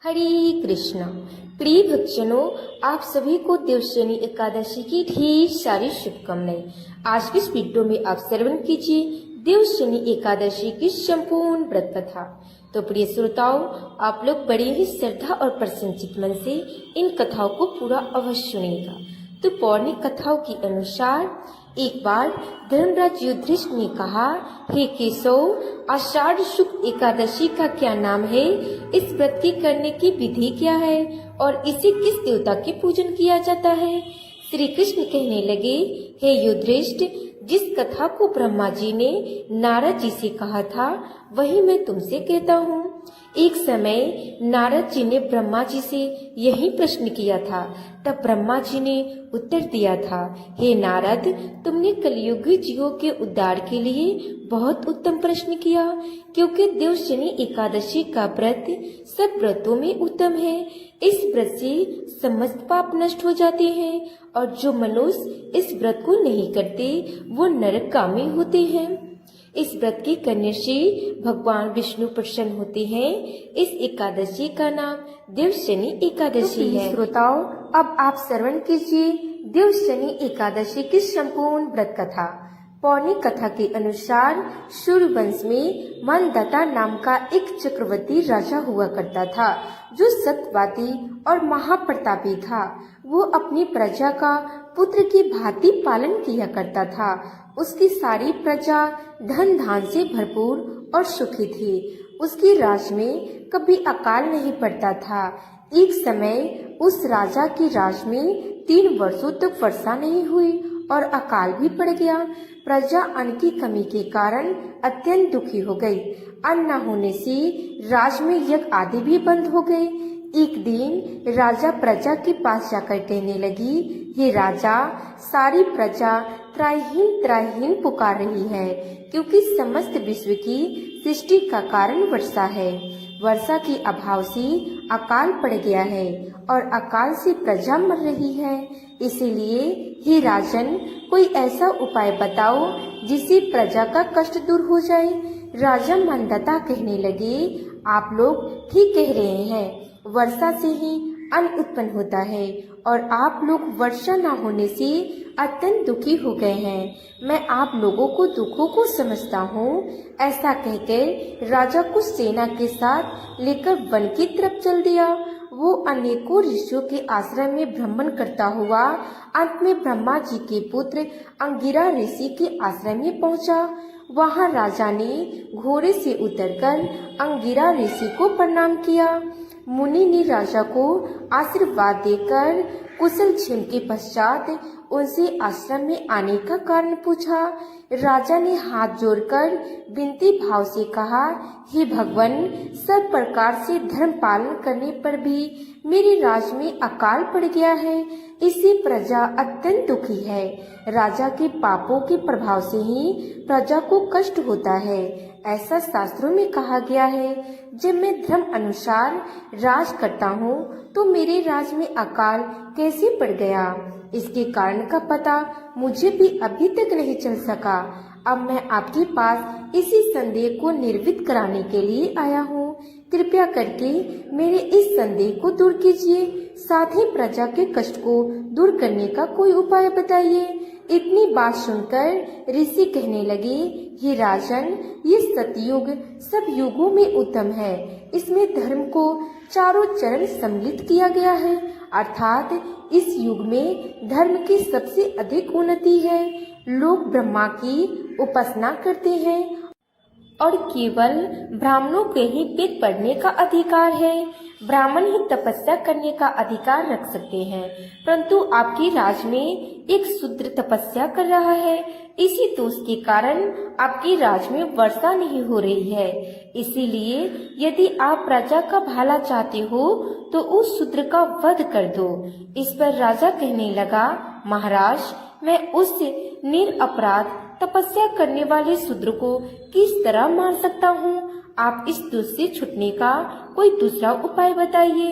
हरे कृष्णा। प्रिय भक्तजनों, आप सभी को देवशनी एकादशी की ढेर सारी शुभकामनाएं। आज की इस वीडियो में आप श्रवण कीजिए देवशनी एकादशी की संपूर्ण व्रत कथा। तो प्रिय श्रोताओं, आप लोग बड़े ही श्रद्धा और प्रसन्नचित मन से इन कथाओं को पूरा अवश्य सुनिएगा। तो पौराणिक कथाओं के अनुसार एक बार धर्मराज युधिष्ठिर ने कहा, हे केशव, आषाढ़ शुक्ल एकादशी का क्या नाम है? इस व्रत की करने की विधि क्या है और इसे किस देवता के पूजन किया जाता है? श्री कृष्ण कहने लगे, हे युधिष्ठिर, जिस कथा को ब्रह्मा जी ने नारद जी से कहा था वही मैं तुमसे कहता हूँ। एक समय नारद जी ने ब्रह्मा जी से यही प्रश्न किया था। तब ब्रह्मा जी ने उत्तर दिया था, हे नारद, तुमने कलियुगी जीवों के उद्धार के लिए बहुत उत्तम प्रश्न किया, क्योंकि देवशनी एकादशी का व्रत सब व्रतों में उत्तम है। इस व्रत से समस्त पाप नष्ट हो जाते हैं और जो मनुष्य इस व्रत को नहीं करते वो नरकगामी होते हैं। इस व्रत के करने से भगवान विष्णु प्रसन्न होते हैं। इस एकादशी का नाम देवशनी एकादशी है। श्रोताओं, अब आप श्रवण कीजिए देवशनी एकादशी की संपूर्ण व्रत कथा। पौराणिक कथा के अनुसार सूर्य वंश में मंदता नाम का एक चक्रवर्ती राजा हुआ करता था, जो सत्यवादी और महाप्रतापी था। वो अपनी प्रजा का पुत्र की भांति पालन किया करता था। उसकी सारी प्रजा धन धान से भरपूर और सुखी थी। उसकी राज में कभी अकाल नहीं पड़ता था। एक समय उस राजा की राज में 3 वर्षों तक वर्षा नहीं हुई और अकाल भी पड़ गया। प्रजा अन्न की कमी के कारण अत्यंत दुखी हो गई। अन्न न होने से राज में यज्ञ आदि भी बंद हो गए। एक दिन राजा प्रजा के पास जाकर कहने लगी, ये राजा, सारी प्रजा त्राहीन पुकार रही है, क्योंकि समस्त विश्व की सृष्टि का कारण वर्षा है। वर्षा के अभाव से अकाल पड़ गया है और अकाल से प्रजा मर रही है। इसीलिए हे राजन, कोई ऐसा उपाय बताओ जिससे प्रजा का कष्ट दूर हो जाए। राजा मंदता कहने लगे, आप लोग ठीक कह रहे हैं, वर्षा से ही अन्न उत्पन्न होता है और आप लोग वर्षा न होने से अत्यंत दुखी हो गए हैं। मैं आप लोगों को दुखों को समझता हूँ। ऐसा कहकर राजा को सेना के साथ लेकर वन की तरफ चल दिया। वो अनेकों ऋषियों के आश्रम में भ्रमण करता हुआ अंत में ब्रह्मा जी के पुत्र अंगिरा ऋषि के आश्रम में पहुँचा। वहाँ राजा ने घोड़े से उतरकर अंगिरा ऋषि को प्रणाम किया। मुनि ने राजा को आशीर्वाद देकर कुशल क्षेम के पश्चात उनसे आश्रम में आने का कारण पूछा। राजा ने हाथ जोड़कर विनती भाव से कहा, हे भगवान, सब प्रकार से धर्म पालन करने पर भी मेरे राज में अकाल पड़ गया है। इससे प्रजा अत्यंत दुखी है। राजा के पापों के प्रभाव से ही प्रजा को कष्ट होता है। ऐसा शास्त्रों में कहा गया है। जब मैं धर्म अनुसार राज करता हूँ तो मेरे राज में अकाल कैसे पड़ गया, इसके कारण का पता मुझे भी अभी तक नहीं चल सका। अब मैं आपके पास इसी संदेह को निर्वित कराने के लिए आया हूँ। कृपया करके मेरे इस संदेह को दूर कीजिए, साथ ही प्रजा के कष्ट को दूर करने का कोई उपाय बताइए। इतनी बात सुनकर ऋषि कहने लगे, हे राजन, ये सतयुग सब युगों में उत्तम है। इसमें धर्म को चारों चरण सम्मिलित किया गया है, अर्थात इस युग में धर्म की सबसे अधिक उन्नति है। लोग ब्रह्मा की उपासना करते हैं और केवल ब्राह्मणों के ही वेद पढ़ने का अधिकार है। ब्राह्मण ही तपस्या करने का अधिकार रख सकते हैं, परंतु आपके राज में एक शूद्र तपस्या कर रहा है। इसी दोष के कारण आपके राज में वर्षा नहीं हो रही है। इसीलिए यदि आप प्रजा का भला चाहते हो तो उस शूद्र का वध कर दो। इस पर राजा कहने लगा, महाराज, मैं उस निरपराध तपस्या करने वाले शूद्र को किस तरह मार सकता हूँ? आप इस दोष से छूटने का कोई दूसरा उपाय बताइए।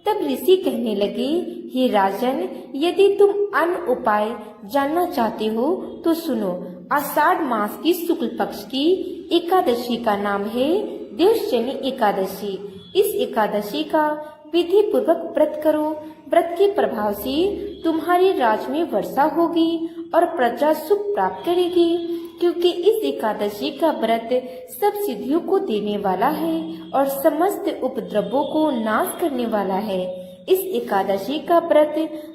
तब ऋषि कहने लगे, हे राजन, यदि तुम अन्य उपाय जानना चाहते हो तो सुनो। आषाढ़ मास की शुक्ल पक्ष की एकादशी का नाम है देवशनी एकादशी। इस एकादशी का विधि पूर्वक व्रत करो। व्रत के प्रभाव से तुम्हारे राज में वर्षा होगी और प्रजा सुख प्राप्त करेगी, क्योंकि इस एकादशी का व्रत सब सिद्धियों को देने वाला है और समस्त उपद्रवों को नाश करने वाला है। इस एकादशी का व्रत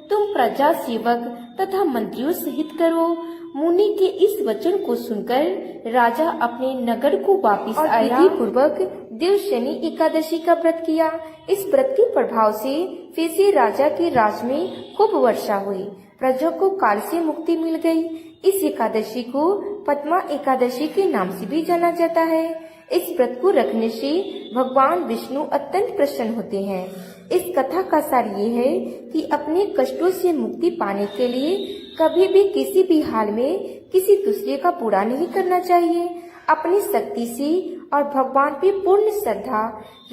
तुम प्रजा सेवक तथा मंत्रियों सहित करो। मुनि के इस वचन को सुनकर राजा अपने नगर को वापस आया। विधि पूर्वक देवशनि एकादशी का व्रत किया। इस व्रत के प्रभाव से फिर से राजा के राज में खूब वर्षा हुई। प्रजा को काल से मुक्ति मिल गई। इस एकादशी को पद्मा एकादशी के नाम से भी जाना जाता है। इस व्रत को रखने से भगवान विष्णु अत्यंत प्रसन्न होते हैं। इस कथा का सार ये है कि अपने कष्टों से मुक्ति पाने के लिए कभी भी किसी भी हाल में किसी दूसरे का बुरा नहीं करना चाहिए। अपनी शक्ति से और भगवान पे पूर्ण श्रद्धा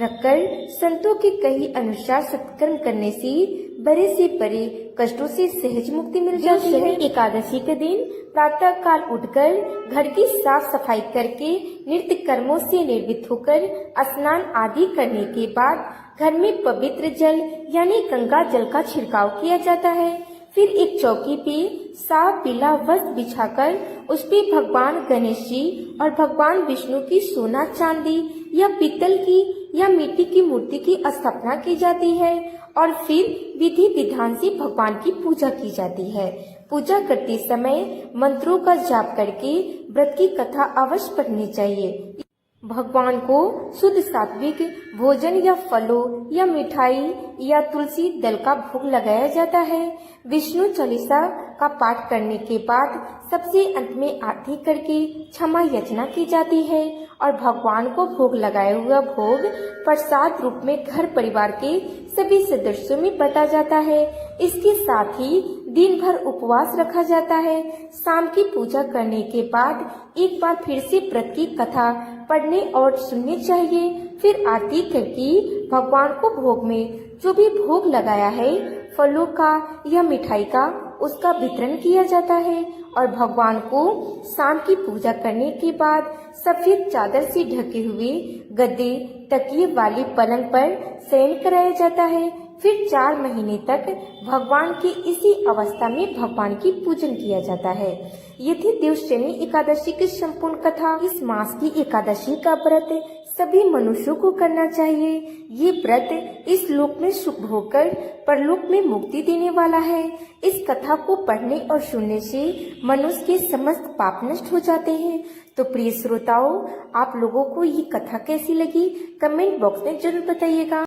रखकर संतों के कहे अनुसार सत्कर्म करने से बड़े से बड़े कष्टों से सहज मुक्ति मिल जाती है। एकादशी के दिन प्रातः काल उठकर घर की साफ सफाई करके नित्य कर्मों से निर्वृत्त होकर स्नान आदि करने के बाद घर में पवित्र जल यानी गंगा जल का छिड़काव किया जाता है। फिर एक चौकी पे साफ पीला वस्त्र बिछाकर उस पे भगवान गणेश जी और भगवान विष्णु की सोना चांदी या पीतल की या मिट्टी की मूर्ति की स्थापना की जाती है और फिर विधि विधान से भगवान की पूजा की जाती है। पूजा करते समय मंत्रों का जाप करके व्रत की कथा अवश्य पढ़नी चाहिए। भगवान को शुद्ध सात्विक भोजन या फलों या मिठाई या तुलसी दल का भोग लगाया जाता है। विष्णु चालीसा का पाठ करने के बाद सबसे अंत में आरती करके क्षमा याचना की जाती है और भगवान को भोग लगाया हुआ भोग प्रसाद रूप में घर परिवार के सभी सदस्यों में बांटा जाता है। इसके साथ ही दिन भर उपवास रखा जाता है। शाम की पूजा करने के बाद एक बार फिर से व्रत की कथा पढ़ने और सुननी चाहिए। फिर आरती करके भगवान को भोग में जो भी भोग लगाया है फलों का या मिठाई का उसका वितरण किया जाता है और भगवान को शाम की पूजा करने के बाद सफेद चादर से ढके हुए गद्दे तकिए वाली पलंग पर शयन कराया जाता है। फिर 4 महीने तक भगवान की इसी अवस्था में भगवान की पूजन किया जाता है। ये थी देवशनि एकादशी की संपूर्ण कथा। इस मास की एकादशी का व्रत सभी मनुष्यों को करना चाहिए। ये व्रत इस लोक में सुख भोगकर परलोक में मुक्ति देने वाला है। इस कथा को पढ़ने और सुनने से मनुष्य के समस्त पाप नष्ट हो जाते हैं। तो प्रिय श्रोताओं, आप लोगों को ये कथा कैसी लगी कमेंट बॉक्स में जरूर बताइएगा।